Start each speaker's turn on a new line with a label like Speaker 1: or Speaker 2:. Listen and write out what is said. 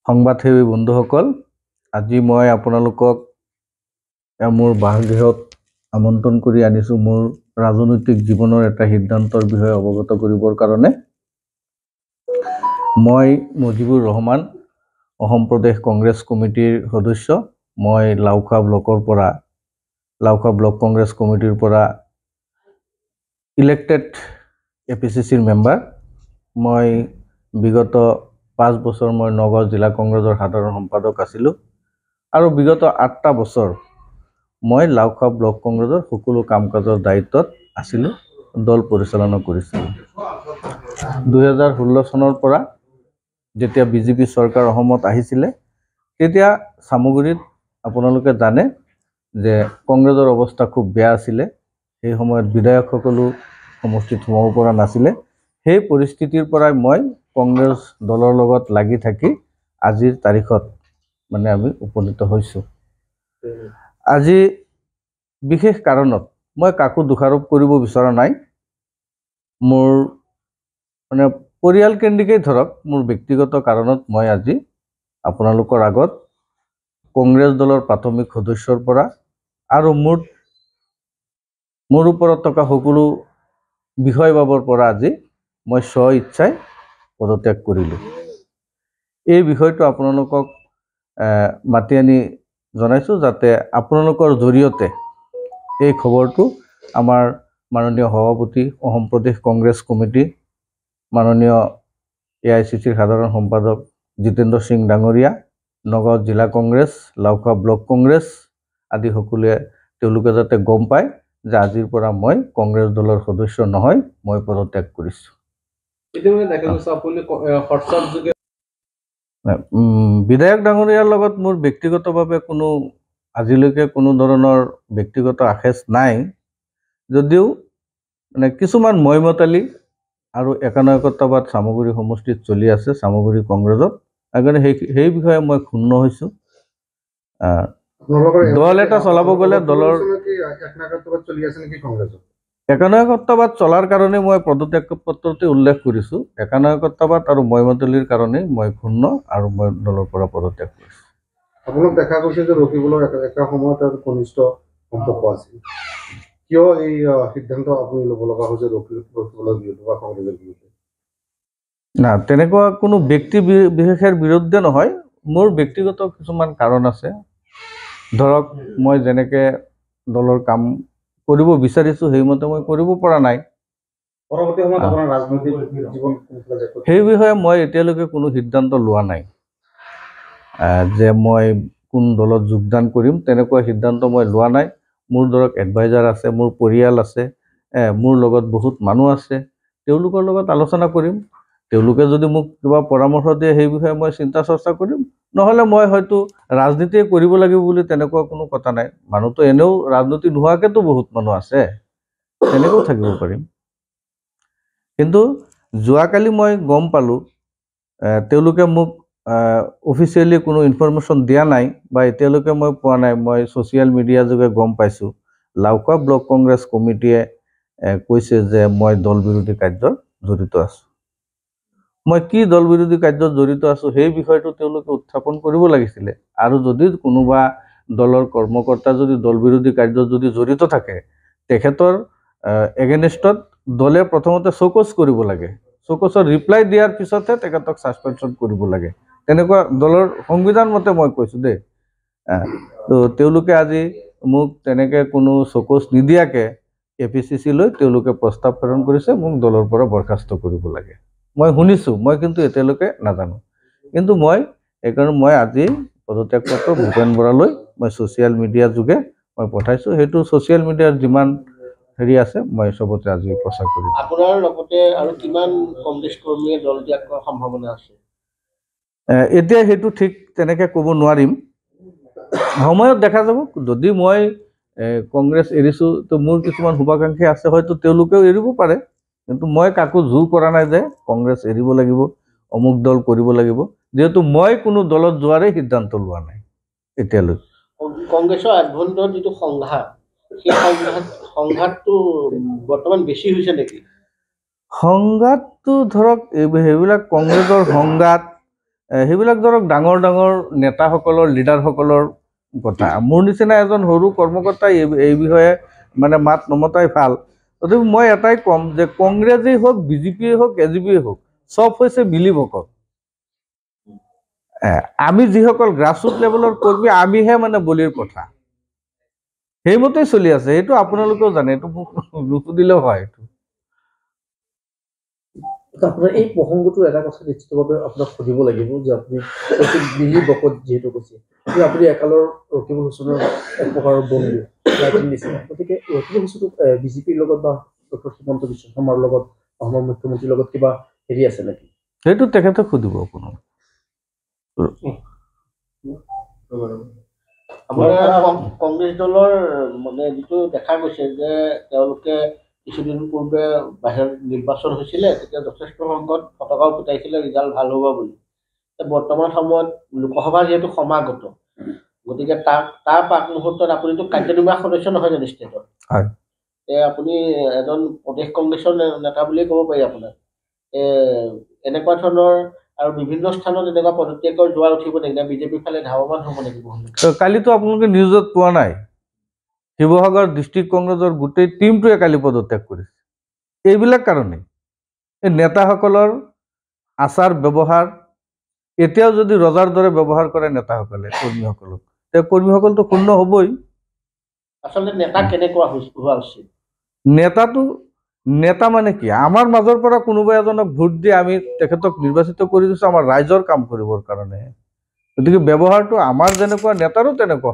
Speaker 1: সংবাদসেৱী বন্ধুসকল, আজি মই আপোনালোকক মোৰ বাসগৃহত আমন্ত্ৰণ কৰি আনিছোঁ মোৰ ৰাজনৈতিক জীৱনৰ এটা সিদ্ধান্তৰ বিষয়ে অৱগত কৰিবৰ কাৰণে। মই মুজিবুৰ ৰহমান, অসম প্ৰদেশ কংগ্ৰেছ কমিটিৰ সদস্য। মই লাওখোৱা ব্লক কংগ্ৰেছ কমিটিৰ পৰা ইলেক্টেড APCCৰ মেম্বাৰ। মই বিগত 5 বছৰ মই নগাঁও জিলা কংগ্ৰেছৰ সাধাৰণ সম্পাদক আছিলোঁ আৰু বিগত 8টা বছৰ মই লাওখোৱা ব্লক কংগ্ৰেছৰ সকলো কাম কাজৰ দায়িত্বত আছিলোঁ, দল পৰিচালনা কৰিছিলোঁ। 2016 চনৰ পৰা যেতিয়া বিজেপি চৰকাৰ অসমত আহিছিলে, তেতিয়া চামগুৰিত আপোনালোকে জানে যে কংগ্ৰেছৰ অৱস্থা খুব বেয়া আছিলে। সেই সময়ত বিধায়কসকলো সমষ্টিত সোমাব পৰা নাছিলে। সেই পৰিস্থিতিৰ পৰাই মই কংগ্ৰেছ দলৰ লগত লাগি থাকি আজিৰ তাৰিখত আমি উপনীত হৈছোঁ। আজি বিশেষ কাৰণত মই কাকো দোষাৰোপ কৰিব বিচৰা নাই। মোৰ পৰিয়াল কেন্দ্ৰিকেই ধৰক, মোৰ ব্যক্তিগত কাৰণত মই আজি আপোনালোকৰ আগত কংগ্ৰেছ দলৰ প্ৰাথমিক সদস্যৰ পৰা আৰু মোৰ ওপৰত থকা সকলো বিষয়বাবৰ পৰা আজি মই স্ব ইচ্ছাই পদত্যাগ কৰিলোঁ। এই বিষয়টো আপোনালোকক মাতি আনি জনাইছোঁ যাতে আপোনালোকৰ জৰিয়তে এই খবৰটো আমাৰ মাননীয় সভাপতি অসম প্ৰদেশ কংগ্ৰেছ কমিটি, মাননীয় AICCৰ সাধাৰণ সম্পাদক জিতেন্দ্ৰ সিং ডাঙৰীয়া, নগাঁও জিলা কংগ্ৰেছ, লাওখোৱা ব্লক কংগ্ৰেছ আদি সকলোৱে তেওঁলোকে যাতে গম পায় যে আজিৰ পৰা মই কংগ্ৰেছ দলৰ সদস্য নহয়, মই পদত্যাগ কৰিছোঁ। বিধায়ক ডাঙৰীয়াৰ লগত মোৰ ব্যক্তিগতভাৱে আজিলৈকে কোনো ধৰণৰ ব্যক্তিগত আশেষ নাই, যদিও কিছুমান মইমতালি আৰু একানায়কত্ববাদ চামগুৰি সমষ্টিত চলি আছে চামগুৰি কংগ্ৰেছত। সেইকাৰণে সেই বিষয়ে মই ক্ষুণ্ণ হৈছোঁ। দল এটা চলাব গ'লে দলৰ একানায়কত্ববাদ চলাৰ কাৰণে মই পদত্যাগ পত্ৰতে উল্লেখ কৰিছোঁ। একানায়কত্ববাদ আৰু মইমতালিৰ কাৰণে মই ক্ষুণ্ণ আৰু মই দলৰ পৰা পদত্যাগ কৰিছোঁ।
Speaker 2: আপোনাক দেখা গৈছে যে ৰকিবুলৰ একা সময়ত ঘনিষ্ঠ সম্পৰ্ক আছিল, কিয় এই সিদ্ধান্ত আপুনি ল'ব লগা হৈছে ৰকিবুলৰ বিৰুদ্ধে বা কংগ্ৰেছৰ বিৰুদ্ধে?
Speaker 1: না, তেনেকুৱা কোনো ব্যক্তি বিশেষৰ বিৰুদ্ধে নহয়, মোৰ ব্যক্তিগত কিছুমান কাৰণ আছে। ধৰক, মই যেনেকৈ দলৰ কাম কৰিব বিচাৰিছোঁ সেইমতে মই কৰিব পৰা নাই। সেই বিষয়ে মই এতিয়ালৈকে কোনো সিদ্ধান্ত লোৱা নাই যে মই কোন দলত যোগদান কৰিম, তেনেকুৱা সিদ্ধান্ত মই লোৱা নাই। মোৰ ধৰক এডভাইজাৰ আছে, মোৰ পৰিয়াল আছে, মোৰ লগত বহুত মানুহ আছে, তেওঁলোকৰ লগত আলোচনা কৰিম। তেওঁলোকে যদি মোক কিবা পৰামৰ্শ দিয়ে সেই বিষয়ে মই চিন্তা চৰ্চা কৰিম। নহ'লে মই হয়তো ৰাজনীতিয়ে কৰিব লাগিব বুলি তেনেকুৱা কোনো কথা নাই। মানুহতো এনেও ৰাজনীতি নোহোৱাকৈতো বহুত মানুহ আছে, তেনেকৈও থাকিব পাৰিম। কিন্তু যোৱাকালি মই গম পালোঁ, তেওঁলোকে মোক অফিচিয়েলি কোনো ইনফৰমেশ্যন দিয়া নাই বা এতিয়ালৈকে মই পোৱা নাই। মই ছ'চিয়েল মিডিয়া যোগে গম পাইছোঁ লাওখোৱা ব্লক কংগ্ৰেছ কমিটিয়ে কৈছে যে মই দল বিৰোধী কাৰ্যত জড়িত আছোঁ। মই কি দল বিৰোধী কাৰ্যত জড়িত আছোঁ সেই বিষয়টো তেওঁলোকে উত্থাপন কৰিব লাগিছিলে। আৰু যদি কোনোবা দলৰ কৰ্মকৰ্তা যদি দল বিৰোধী কাৰ্যত যদি জড়িত থাকে, তেখেতৰ এগেইনষ্টত দলে প্ৰথমতে চক'জ কৰিব লাগে। চক'জৰ ৰিপ্লাই দিয়াৰ পিছতহে তেখেতক ছাছপেনশ্যন কৰিব লাগে। তেনেকুৱা দলৰ সংবিধান মতে মই কৈছোঁ দেই। তো তেওঁলোকে আজি মোক তেনেকৈ কোনো চক'জ নিদিয়াকৈ APCC লৈ তেওঁলোকে প্ৰস্তাৱ প্ৰেৰণ কৰিছে মোক দলৰ পৰা বৰখাস্ত কৰিব লাগে। মই শুনিছোঁ, মই কিন্তু এতিয়ালৈকে নাজানো। কিন্তু সেইকাৰণে মই আজি পদত্যাগ পত্ৰ ভূপেন বৰালৈ মই ছ'চিয়েল মিডিয়া যোগে মই পঠাইছোঁ। সেইটো ছ'চিয়েল মিডিয়াৰ যিমান আছে মই চবতে আজি প্ৰচাৰ কৰিম।
Speaker 2: আপোনাৰ লগতে আৰু কিমান কংগ্ৰেছ কৰ্মীয়ে দল ত্যাগ কৰাৰ সম্ভাৱনা আছে?
Speaker 1: এতিয়া সেইটো ঠিক তেনেকৈ ক'ব নোৱাৰিম, সময়ত দেখা যাব। যদি মই কংগ্ৰেছ এৰিছোঁ তো মোৰ কিছুমান শুভাকাংক্ষী আছে, হয়তো তেওঁলোকেও এৰিব পাৰে। কিন্তু মই কাকো জোৰ কৰা নাই যে কংগ্ৰেছ এৰিব লাগিব, অমুক দল কৰিব লাগিব, যিহেতু মই কোনো দলত যোৱাৰে সিদ্ধান্ত লোৱা নাই এতিয়ালৈ।
Speaker 2: কংগ্ৰেছৰ আভ্যন্তৰত যিটো সংঘাত, সেই সংঘাতটো বৰ্তমান বেছি হৈছে নেকি?
Speaker 1: সংঘাতটো ধৰক সেইবিলাক কংগ্ৰেছৰ সংঘাত, সেইবিলাক ধৰক ডাঙৰ ডাঙৰ নেতাসকলৰ লিডাৰসকলৰ কথা। মোৰ নিচিনা এজন সৰু কৰ্মকৰ্তাই এই বিষয়ে মানে মাত নমতাই ভাল। তথাপি মই এটাই ক'ম যে কংগ্ৰেছেই হওক, বিজেপিয়ে হওক, এজিপিয়ে হওক, চব হৈছে মিলিভকত। আমি যিসকল গ্ৰাছৰুট লেভেলৰ কৰ্মী, আমিহে মানে বলিৰ কথা। সেইমতেই চলি আছে। সেইটো আপোনালোকেও জানে, এইটো মোক নুসুধিলেও হয়।
Speaker 3: আপোনাৰ এই প্ৰসংগটো এটা কথা নিশ্চিতভাৱে আপোনাক সুধিব লাগিব যে আপুনি মিলি বকত যিহেতু কৈছে, আপুনি একালৰ ৰকিবুল হুছেইনৰ এক প্ৰকাৰৰ বন্ধু নিচিনা। গতিকে ৰকিবুল হুছেইনক বিজেপিৰ লগত বা ডক্টৰ হিমন্ত বিশ্ব শৰ্মাৰ লগত, অসমৰ মুখ্যমন্ত্ৰীৰ লগত কিবা হেৰি আছে নেকি?
Speaker 1: সেইটো তেখেতক সুধিব আপোনাৰ।
Speaker 4: কংগ্ৰেছ দলৰ মানে যিটো দেখা গৈছে যে তেওঁলোকে কিছুদিন পূৰ্বে বাহিৰত নিৰ্বাচন হৈছিলে, তেতিয়া যথেষ্ট সংখ্যক ফটকাও ফুটাইছিলে ৰিজাল্ট ভাল হ'ব বুলি। বৰ্তমান সময়ত লোকসভা যিহেতু সমাগত, গতিকে তাৰ প্ৰাক মুহূৰ্তত আপুনিতো কাৰ্যনিৰ্বাহক সদস্য নহয় জানো ষ্টেটৰ?
Speaker 1: হয়।
Speaker 4: আপুনি এজন প্ৰদেশ কংগ্ৰেছৰ নেতা বুলিয়ে ক'ব পাৰি আপোনাক। এনেকুৱা ধৰণৰ আৰু বিভিন্ন স্থানত এনেকুৱা পদত্যাগৰ জোৱাৰ উঠিব নেকি, না বিজেপিৰ ফালে ধাৱমান হ'ব নেকি?
Speaker 1: কালিতো আপোনালোকে নিউজত পোৱা নাই, শিৱসাগৰ ডিষ্ট্ৰিক্ট কংগ্ৰেছৰ গোটেই টিমটোৱে কালি পদত্যাগ কৰিছে। এইবিলাক কাৰণেই এই নেতাসকলৰ আচাৰ ব্যৱহাৰ এতিয়াও যদি ৰজাৰ দৰে ব্যৱহাৰ কৰে নেতাসকলে কৰ্মীসকলক, তেওঁ কৰ্মীসকলতো শূন্য হ'বই।
Speaker 4: আচলতে নেতা কেনেকুৱা হোৱা উচিত?
Speaker 1: নেতা মানে কি, আমাৰ মাজৰ পৰা কোনোবা এজনক ভোট দি আমি তেখেতক নিৰ্বাচিত কৰি দিছোঁ আমাৰ ৰাইজৰ কাম কৰিবৰ কাৰণে। গতিকে ব্যৱহাৰটো আমাৰ যেনেকুৱা নেতাৰো তেনেকুৱা।